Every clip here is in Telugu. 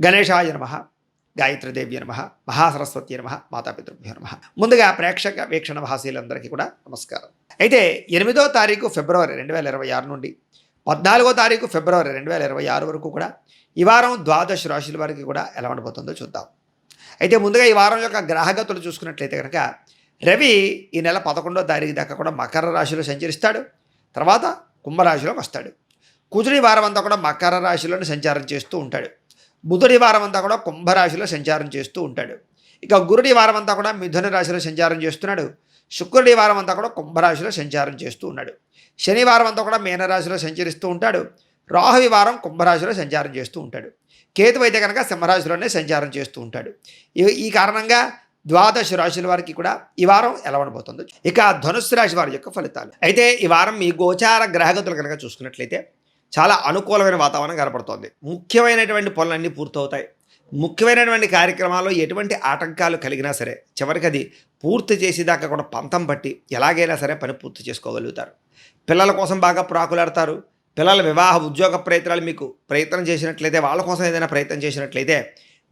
గణేశాయ నమ, గాయత్రీదేవ్య నమ, మహాసరస్వతి నమ, మాతాపితృభ్యో నమ. ముందుగా ప్రేక్షక వీక్షణ భాషలందరికీ కూడా నమస్కారం. అయితే 8వ తారీఖు ఫిబ్రవరి 2026 నుండి 14వ తారీఖు ఫిబ్రవరి 2026 వరకు కూడా ఈ వారం ద్వాదశ రాశుల వారికి కూడా ఎలా ఉండబోతుందో చూద్దాం. అయితే ముందుగా ఈ వారం యొక్క గ్రహగతులు చూసుకున్నట్లయితే కనుక రవి ఈ నెల 11వ తారీఖు దాకా కూడా మకర రాశిలో సంచరిస్తాడు. తర్వాత కుంభరాశిలోకి వస్తాడు. కుజుడి వారం అంతా కూడా మకర రాశిలోనే సంచారం చేస్తూ ఉంటాడు. బుధుడి వారం అంతా కూడా కుంభరాశిలో సంచారం చేస్తూ ఉంటాడు. ఇక గురుడి వారం అంతా కూడా మిథున రాశిలో సంచారం చేస్తున్నాడు. శుక్రుడి వారం అంతా కూడా కుంభరాశిలో సంచారం చేస్తూ ఉన్నాడు. శనివారం అంతా కూడా మీనరాశిలో సంచరిస్తూ ఉంటాడు. రాహువి వారం కుంభరాశిలో సంచారం చేస్తూ ఉంటాడు. కేతువు అయితే కనుక సింహరాశిలోనే సంచారం చేస్తూ ఉంటాడు. ఈ కారణంగా ద్వాదశ రాశుల వారికి కూడా ఈ వారం ఎలా ఉండబోతుందో. ఇక ధనుస్సు రాశి వారి యొక్క ఫలితాలు. అయితే ఈ వారం మీ గోచార గ్రహగతులు కనుక చూసుకున్నట్లయితే చాలా అనుకూలమైన వాతావరణం కనపడుతోంది. ముఖ్యమైనటువంటి పనులన్నీ పూర్తవుతాయి. ముఖ్యమైనటువంటి కార్యక్రమాల్లో ఎటువంటి ఆటంకాలు కలిగినా సరే చివరికి అది పూర్తి చేసేదాకా కూడా పంతం పట్టి ఎలాగైనా సరే పని పూర్తి చేసుకోగలుగుతారు. పిల్లల కోసం బాగా ప్రాకులాడతారు. పిల్లల వివాహ ఉద్యోగ ప్రయత్నాలు మీకు ప్రయత్నం చేసినట్లయితే, వాళ్ళ కోసం ఏదైనా ప్రయత్నం చేసినట్లయితే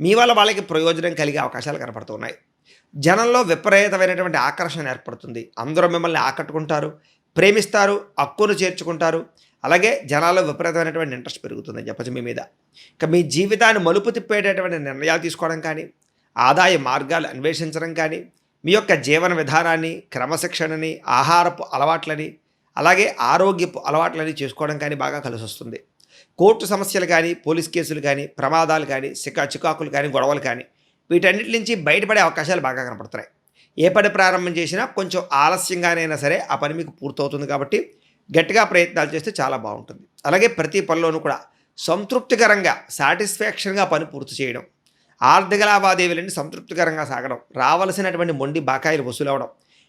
మీ వల్ల వాళ్ళకి ప్రయోజనం కలిగే అవకాశాలు కనపడుతున్నాయి. జనంలో విపరీతమైనటువంటి ఆకర్షణ ఏర్పడుతుంది. అందరూ మిమ్మల్ని ఆకట్టుకుంటారు, ప్రేమిస్తారు, హక్కును చేర్చుకుంటారు. అలాగే జనాల్లో విపరీతమైనటువంటి ఇంట్రెస్ట్ పెరుగుతుందని చెప్పచ్చు మీ మీద. ఇక మీ జీవితాన్ని మలుపు తిప్పేటటువంటి నిర్ణయాలు తీసుకోవడం కానీ, ఆదాయ మార్గాలు అన్వేషించడం కానీ, మీ యొక్క జీవన విధానాన్ని, క్రమశిక్షణని, ఆహారపు అలవాట్లని, అలాగే ఆరోగ్యపు అలవాట్లని చేసుకోవడం కానీ బాగా కలిసి వస్తుంది. కోర్టు సమస్యలు కానీ, పోలీస్ కేసులు కానీ, ప్రమాదాలు కానీ, చికాకులు కానీ, గొడవలు కానీ, వీటన్నిటి నుంచి బయటపడే అవకాశాలు బాగా కనపడుతున్నాయి. ఏ పని ప్రారంభం చేసినా కొంచెం ఆలస్యంగానైనా సరే ఆ పని మీకు పూర్తవుతుంది. కాబట్టి గట్టిగా ప్రయత్నాలు చేస్తే చాలా బాగుంటుంది. అలాగే ప్రతి పనిలోనూ కూడా సంతృప్తికరంగా, సాటిస్ఫాక్షన్గా పని పూర్తి చేయడం, ఆర్థిక లావాదేవీలన్నీ సంతృప్తికరంగా సాగడం, రావాల్సినటువంటి మొండి బకాయిలు వసూలవడం,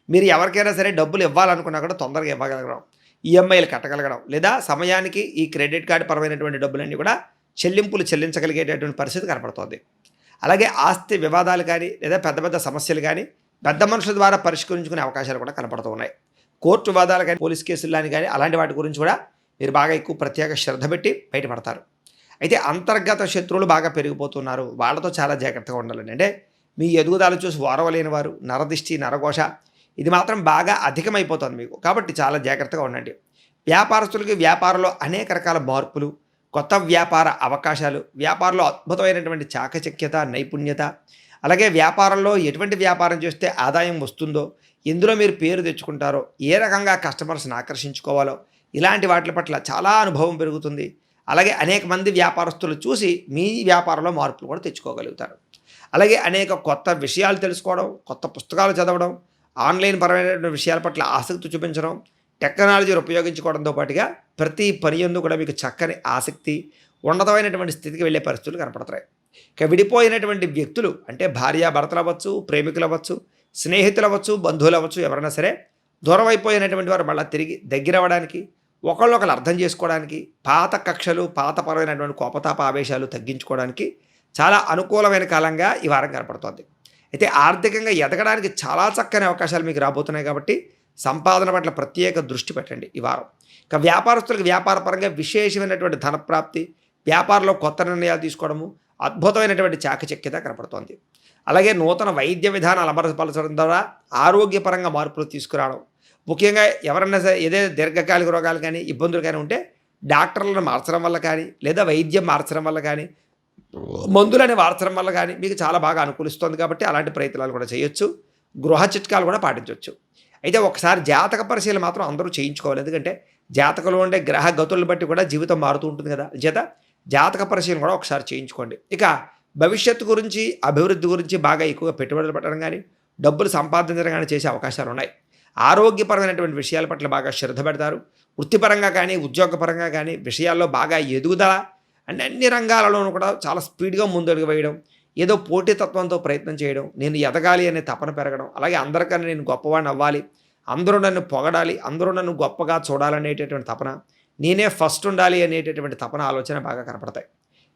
మీరు ఎవరికైనా సరే డబ్బులు ఇవ్వాలనుకున్నా కూడా తొందరగా ఇవ్వగలగడం, ఈఎంఐలు కట్టగలగడం, లేదా సమయానికి ఈ క్రెడిట్ కార్డు పరమైనటువంటి డబ్బులన్నీ కూడా చెల్లించగలిగేటటువంటి పరిస్థితి కనపడుతుంది. అలాగే ఆస్తి వివాదాలు కానీ, లేదా పెద్ద పెద్ద సమస్యలు కానీ పెద్ద మనుషుల ద్వారా పరిష్కరించుకునే అవకాశాలు కూడా కనపడుతూ ఉన్నాయి. కోర్టు వివాదాలు కానీ, పోలీస్ కేసులు కానీ అలాంటి వాటి గురించి కూడా మీరు బాగా ఎక్కువ ప్రత్యేక శ్రద్ధ పెట్టి బయటపడతారు. అయితే అంతర్గత శత్రువులు బాగా పెరిగిపోతున్నారు. వాళ్ళతో చాలా జాగ్రత్తగా ఉండాలండి. అంటే మీ ఎదుగుదల చూసి ఓరవలేని వారు, నరదిష్టి, నరఘోష ఇది మాత్రం బాగా అధికమైపోతుంది మీకు. కాబట్టి చాలా జాగ్రత్తగా ఉండండి. వ్యాపారస్తులకి వ్యాపారంలో అనేక రకాల మార్పులు, కొత్త వ్యాపార అవకాశాలు, వ్యాపారంలో అద్భుతమైనటువంటి చాకచక్యత, నైపుణ్యత, అలాగే వ్యాపారంలో ఎటువంటి వ్యాపారం చేస్తే ఆదాయం వస్తుందో, ఎందులో మీరు పేరు తెచ్చుకుంటారో, ఏ రకంగా కస్టమర్స్ని ఆకర్షించుకోవాలో, ఇలాంటి వాటి పట్ల చాలా అనుభవం పెరుగుతుంది. అలాగే అనేక మంది వ్యాపారస్తులు చూసి మీ వ్యాపారంలో మార్పులు కూడా తెచ్చుకోగలుగుతారు. అలాగే అనేక కొత్త విషయాలు తెలుసుకోవడం, కొత్త పుస్తకాలు చదవడం, ఆన్లైన్ పరమైనటువంటి విషయాల పట్ల ఆసక్తి చూపించడం, టెక్నాలజీని ఉపయోగించుకోవడంతో పాటుగా ప్రతి పని యందు కూడా మీకు చక్కని ఆసక్తి, ఉన్నతమైనటువంటి స్థితికి వెళ్ళే పరిస్థితులు కనపడతాయి. ఇక విడిపోయినటువంటి వ్యక్తులు అంటే భార్యాభర్తలు అవ్వచ్చు, ప్రేమికులు అవ్వచ్చు, స్నేహితులు అవ్వచ్చు, బంధువులు అవ్వచ్చు, ఎవరైనా సరే దూరం అయిపోయినటువంటి వారు మళ్ళీ తిరిగి దగ్గర అవ్వడానికి, ఒకళ్ళొకళ్ళు అర్థం చేసుకోవడానికి, పాత కక్షలు, పాతపరమైనటువంటి కోపతాప ఆవేశాలు తగ్గించుకోవడానికి చాలా అనుకూలమైన కాలంగా ఈ వారం కనపడుతోంది. అయితే ఆర్థికంగా ఎదగడానికి చాలా చక్కని అవకాశాలు మీకు రాబోతున్నాయి. కాబట్టి సంపాదన పట్ల ప్రత్యేక దృష్టి పెట్టండి ఈ వారం. ఇక వ్యాపారస్తులకు వ్యాపారపరంగా విశేషమైనటువంటి ధనప్రాప్తి, వ్యాపారంలో కొత్త నిర్ణయాలు తీసుకోవడము, అద్భుతమైనటువంటి చాకచక్యత కనపడుతోంది. అలాగే నూతన వైద్య విధానాలు అమలుపరచడం ద్వారా ఆరోగ్యపరంగా మార్పులు తీసుకురావడం, ముఖ్యంగా ఎవరన్నా సరే ఏదైనా దీర్ఘకాలిక రోగాలు కానీ, ఇబ్బందులు కానీ ఉంటే డాక్టర్లను మార్చడం వల్ల కానీ, లేదా వైద్యం మార్చడం వల్ల కానీ, మందులని మార్చడం వల్ల కానీ మీకు చాలా బాగా అనుకూలిస్తుంది. కాబట్టి అలాంటి ప్రయత్నాలు కూడా చేయొచ్చు. గృహ చిట్కాలు కూడా పాటించవచ్చు. అయితే ఒకసారి జాతక పరిశీలన మాత్రం అందరూ చేయించుకోవాలి. ఎందుకంటే జాతకంలో ఉండే గ్రహ గతులను బట్టి కూడా జీవితం మారుతూ ఉంటుంది కదా. చేత జాతక పరిశీలన కూడా ఒకసారి చేయించుకోండి. ఇక భవిష్యత్తు గురించి, అభివృద్ధి గురించి బాగా ఎక్కువగా పెట్టుబడులు పెట్టడం కానీ, డబ్బులు సంపాదించడం కానీ చేసే అవకాశాలు ఉన్నాయి. ఆరోగ్యపరమైనటువంటి విషయాల పట్ల బాగా శ్రద్ధ పెడతారు. వృత్తిపరంగా కానీ, ఉద్యోగపరంగా కానీ విషయాల్లో బాగా ఎదుగుదల అంటే అన్ని రంగాలలోనూ కూడా చాలా స్పీడ్గా ముందడుగు వేయడం, ఏదో పోటీతత్వంతో ప్రయత్నం చేయడం, నేను ఎదగాలి అనే తపన పెరగడం, అలాగే అందరికన్నా నేను గొప్పవాడిని అవ్వాలి, అందరూ నన్ను పొగడాలి, అందరూ నన్ను గొప్పగా చూడాలనేటటువంటి తపన, నేనే ఫస్ట్ ఉండాలి అనేటటువంటి తపన, ఆలోచన బాగా కనపడతాయి.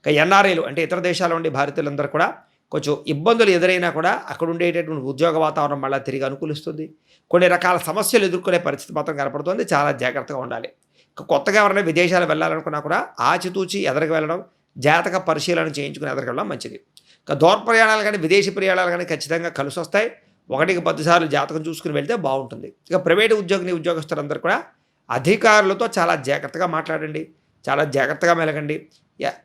ఇక ఎన్ఆర్ఐలు అంటే ఇతర దేశాల నుండి భారతీయులందరూ కూడా కొంచెం ఇబ్బందులు ఎదురైనా కూడా అక్కడ ఉండేటటువంటి ఉద్యోగ వాతావరణం మళ్ళీ తిరిగి అనుకూలిస్తుంది. కొన్ని రకాల సమస్యలు ఎదుర్కొనే పరిస్థితి మాత్రం కనపడుతుంది. చాలా జాగ్రత్తగా ఉండాలి. కొత్తగా ఎవరైనా విదేశాలు వెళ్ళాలనుకున్నా కూడా ఆచితూచి ఎదరికి వెళ్ళడం, జాతక పరిశీలన చేయించుకుని ఎదగడం మంచిది. ఇక దూర ప్రయాణాలు కానీ విదేశీ ప్రయాణాలు కానీ ఖచ్చితంగా కలిసి వస్తాయి. 1కి 10 సార్లు జాతకం చూసుకుని వెళ్తే బాగుంటుంది. ఇక ప్రైవేటు ఉద్యోగస్తులందరూ కూడా అధికారులతో చాలా జాగ్రత్తగా మాట్లాడండి, చాలా జాగ్రత్తగా మెలగండి.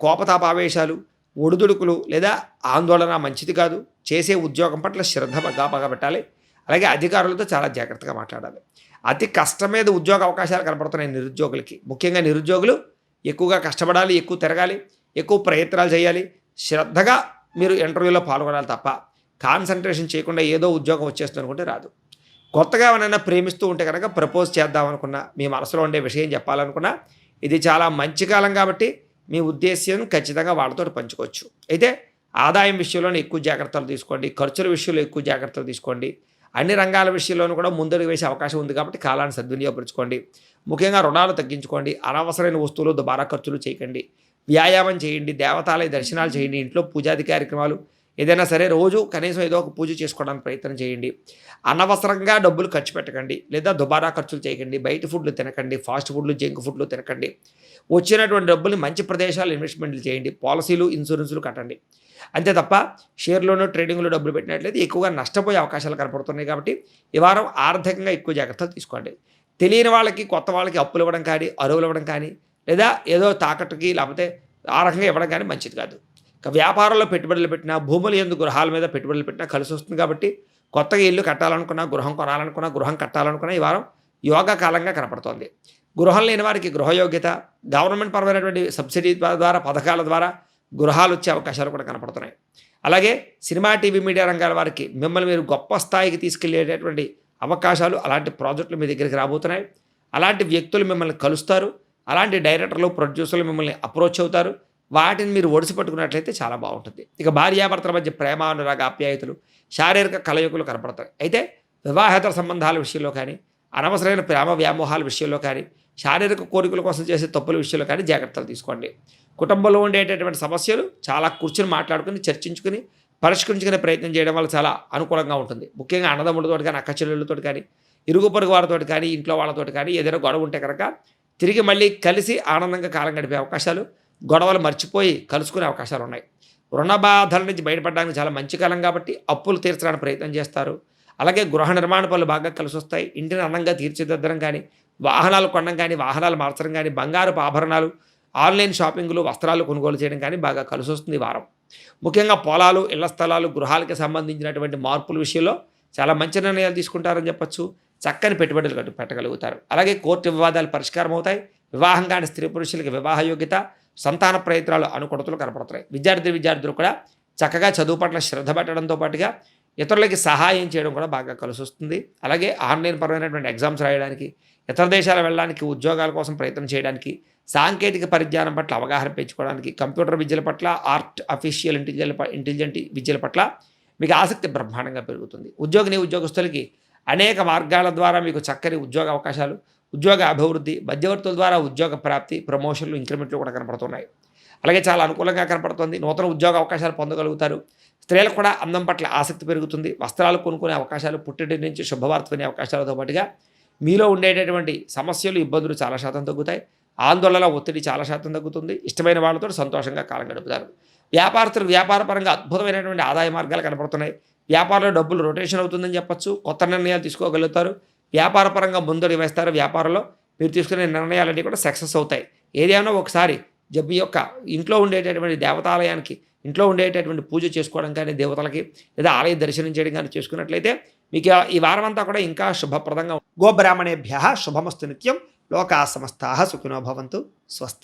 కోపతాపావేశాలు, ఒడిదుడుకులు లేదా ఆందోళన మంచిది కాదు. చేసే ఉద్యోగం పట్ల శ్రద్ధ బాగా పెట్టాలి. అలాగే అధికారులతో చాలా జాగ్రత్తగా మాట్లాడాలి. అతి కష్టం మీద ఉద్యోగ అవకాశాలు కనపడుతున్నాయి నిరుద్యోగులకి. ముఖ్యంగా నిరుద్యోగులు ఎక్కువగా కష్టపడాలి, ఎక్కువ తిరగాలి, ఎక్కువ ప్రయత్నాలు చేయాలి. శ్రద్ధగా మీరు ఇంటర్వ్యూలో పాల్గొనాలి తప్ప కాన్సన్ట్రేషన్ చేయకుండా ఏదో ఉద్యోగం వచ్చేస్తుంది అనుకుంటే రాదు. కొత్తగా ఎవరైనా ప్రేమిస్తూ ఉంటే కనుక ప్రపోజ్ చేద్దామనుకున్నా, మీ మనసులో ఉండే విషయం చెప్పాలనుకున్నా ఇది చాలా మంచి కాలం కాబట్టి మీ ఉద్దేశ్యం ఖచ్చితంగా వాళ్ళతో పంచుకోవచ్చు. అయితే ఆదాయం విషయంలోనే ఎక్కువ జాగ్రత్తలు తీసుకోండి, ఖర్చుల విషయంలో ఎక్కువ జాగ్రత్తలు తీసుకోండి. అన్ని రంగాల విషయంలోనూ కూడా ముందడుగు వేసే అవకాశం ఉంది కాబట్టి కాలాన్ని సద్వినియోగపరచుకోండి. ముఖ్యంగా రుణాలు తగ్గించుకోండి, అనవసరమైన వస్తువులు దుబారా ఖర్చులు చేయకండి, వ్యాయామం చేయండి, దేవతాలయ దర్శనాలు చేయండి, ఇంట్లో పూజాది కార్యక్రమాలు ఏదైనా సరే రోజు కనీసం ఏదో ఒక పూజ చేసుకోవడానికి ప్రయత్నం చేయండి. అనవసరంగా డబ్బులు ఖర్చు పెట్టకండి, లేదా దుబారా ఖర్చులు చేయకండి, బయట ఫుడ్లు తినకండి, ఫాస్ట్ ఫుడ్లు జంక్ ఫుడ్లు తినకండి. వచ్చినటువంటి డబ్బుల్ని మంచి ప్రదేశాలు ఇన్వెస్ట్మెంట్లు చేయండి, పాలసీలు ఇన్సూరెన్సులు కట్టండి. అంతే తప్ప షేర్లోనూ ట్రేడింగ్లో డబ్బులు పెట్టినట్లయితే ఎక్కువగా నష్టపోయే అవకాశాలు కనపడుతున్నాయి కాబట్టి ఈ వారం ఆర్థికంగా ఎక్కువ జాగ్రత్తలు తీసుకోండి. తెలియని వాళ్ళకి కొత్త వాళ్ళకి అప్పులు ఇవ్వడం కానీ, అరువులు ఇవ్వడం కానీ, లేదా ఏదో తాకట్టుకి లేకపోతే ఆ రకంగా ఇవ్వడం కానీ మంచిది కాదు. ఇక వ్యాపారంలో పెట్టుబడులు పెట్టినా, భూములు ఎందు గృహాల మీద పెట్టుబడులు పెట్టినా కలిసి వస్తుంది కాబట్టి కొత్తగా ఇల్లు కట్టాలనుకున్నా, గృహం కొనాలనుకున్నా, గృహం కట్టాలనుకున్నా ఈ వారం యోగా కాలంగా కనపడుతోంది. గృహం లేని వారికి గృహయోగ్యత, గవర్నమెంట్ పరమైనటువంటి సబ్సిడీ ద్వారా పథకాల ద్వారా గృహాలు వచ్చే అవకాశాలు కూడా కనపడుతున్నాయి. అలాగే సినిమా, టీవీ, మీడియా రంగాల వారికి మిమ్మల్ని మీరు గొప్ప స్థాయికి తీసుకెళ్లేటటువంటి అవకాశాలు, అలాంటి ప్రాజెక్టులు మీ దగ్గరికి రాబోతున్నాయి. అలాంటి వ్యక్తులు మిమ్మల్ని కలుస్తారు, అలాంటి డైరెక్టర్లు, ప్రొడ్యూసర్లు మిమ్మల్ని అప్రోచ్ అవుతారు. వాటిని మీరు ఒడిసి పట్టుకున్నట్లయితే చాలా బాగుంటుంది. ఇక భార్యాభర్తల మధ్య ప్రేమ, అనురాగ, ఆప్యాయతలు, శారీరక కలయికలు కనపడతాయి. అయితే వివాహేతర సంబంధాల విషయంలో కానీ, అనవసరమైన ప్రేమ వ్యామోహాల విషయంలో కానీ, శారీరక కోరికల కోసం చేసే తప్పుల విషయంలో కానీ జాగ్రత్తలు తీసుకోండి. కుటుంబంలో ఉండేటటువంటి సమస్యలు చాలా కూర్చుని మాట్లాడుకుని, చర్చించుకుని, పరిష్కరించుకునే ప్రయత్నం చేయడం వల్ల చాలా అనుకూలంగా ఉంటుంది. ముఖ్యంగా అన్నదమ్ములతో కానీ, అక్క చెల్లెళ్ళతో కానీ, ఇరుగు పొరుగు వారితో కానీ, ఇంట్లో వాళ్ళతో కానీ ఏదైనా గొడవ ఉంటే కనుక తిరిగి మళ్ళీ కలిసి ఆనందంగా కాలం గడిపే అవకాశాలు, గొడవలు మర్చిపోయి కలుసుకునే అవకాశాలు ఉన్నాయి. రుణ బాధల నుంచి బయటపడడానికి చాలా మంచి కాలం కాబట్టి అప్పులు తీర్చడానికి ప్రయత్నం చేస్తారు. అలాగే గృహ నిర్మాణ పనులు బాగా కలిసి వస్తాయి. ఇంటిని అందంగా తీర్చిదిద్దడం కానీ, వాహనాలు కొనడం కానీ, వాహనాలు మార్చడం కానీ, బంగారపు ఆభరణాలు, ఆన్లైన్ షాపింగ్లు, వస్త్రాలు కొనుగోలు చేయడం కానీ బాగా కలిసి వస్తుంది ఈ వారం. ముఖ్యంగా పొలాలు, ఇళ్ల స్థలాలు, గృహాలకి సంబంధించినటువంటి మార్పుల విషయంలో చాలా మంచి నిర్ణయాలు తీసుకుంటారని చెప్పచ్చు. చక్కని పెట్టుబడులు పెట్టగలుగుతారు. అలాగే కోర్టు వివాదాలు పరిష్కారం అవుతాయి. వివాహం కాని స్త్రీ పురుషులకి వివాహ యోగ్యత, సంతాన ప్రయత్నాలు, అనుకూలతలు కనపడుతున్నాయి. విద్యార్థులు కూడా చక్కగా చదువు పట్ల శ్రద్ధ పెట్టడంతో పాటుగా ఇతరులకి సహాయం చేయడం కూడా బాగా కలిసి వస్తుంది. అలాగే ఆన్లైన్ పరమైనటువంటి ఎగ్జామ్స్ రాయడానికి, ఇతర దేశాలు వెళ్ళడానికి, ఉద్యోగాల కోసం ప్రయత్నం చేయడానికి, సాంకేతిక పరిజ్ఞానం పట్ల అవగాహన పెంచుకోవడానికి, కంప్యూటర్ విద్యల పట్ల, ఆర్టిఫిషియల్ ఇంటెలిజెంట్ విద్యల పట్ల మీకు ఆసక్తి బ్రహ్మాండంగా పెరుగుతుంది. ఉద్యోగస్తులకి అనేక మార్గాల ద్వారా మీకు చక్కని ఉద్యోగ అవకాశాలు, ఉద్యోగ అభివృద్ధి, మధ్యవర్తుల ద్వారా ఉద్యోగ ప్రాప్తి, ప్రమోషన్లు, ఇంక్రిమెంట్లు కూడా కనపడుతున్నాయి. అలాగే చాలా అనుకూలంగా కనపడుతుంది. నూతన ఉద్యోగ అవకాశాలు పొందగలుగుతారు. స్త్రీలకు కూడా అందం పట్ల ఆసక్తి పెరుగుతుంది. వస్త్రాలు కొనుక్కునే అవకాశాలు, పుట్టింటి నుంచి శుభవార్త వినే అవకాశాలతో పాటుగా మీలో ఉండేటటువంటి సమస్యలు, ఇబ్బందులు చాలా శాతం తగ్గుతాయి. ఆందోళన, ఒత్తిడి చాలా శాతం తగ్గుతుంది. ఇష్టమైన వాళ్ళతో సంతోషంగా కాలం గడుపుతారు. వ్యాపారస్తులు వ్యాపారపరంగా అద్భుతమైనటువంటి ఆదాయ మార్గాలు కనపడుతున్నాయి. వ్యాపారంలో డబ్బులు రొటేషన్ అవుతుందని చెప్పచ్చు. కొత్త నిర్ణయాలు తీసుకోగలుగుతారు. వ్యాపారపరంగా ముందడుగు వేస్తారు. వ్యాపారంలో మీరు తీసుకునే నిర్ణయాలన్నీ కూడా సక్సెస్ అవుతాయి. ఏదైనా ఒకసారి మీ యొక్క ఇంట్లో ఉండేటటువంటి దేవతాలయానికి, ఇంట్లో ఉండేటటువంటి పూజ చేసుకోవడం కానీ, దేవతలకి లేదా ఆలయ దర్శనం చేయడం కానీ చేసుకున్నట్లయితే మీకు ఈ వారం అంతా కూడా ఇంకా శుభప్రదంగా. గోబ్రాహ్మణేభ్యః శుభమస్తు నిత్యం. లోకాః సమస్తాః సుఖినో భవంతు. స్వస్తి.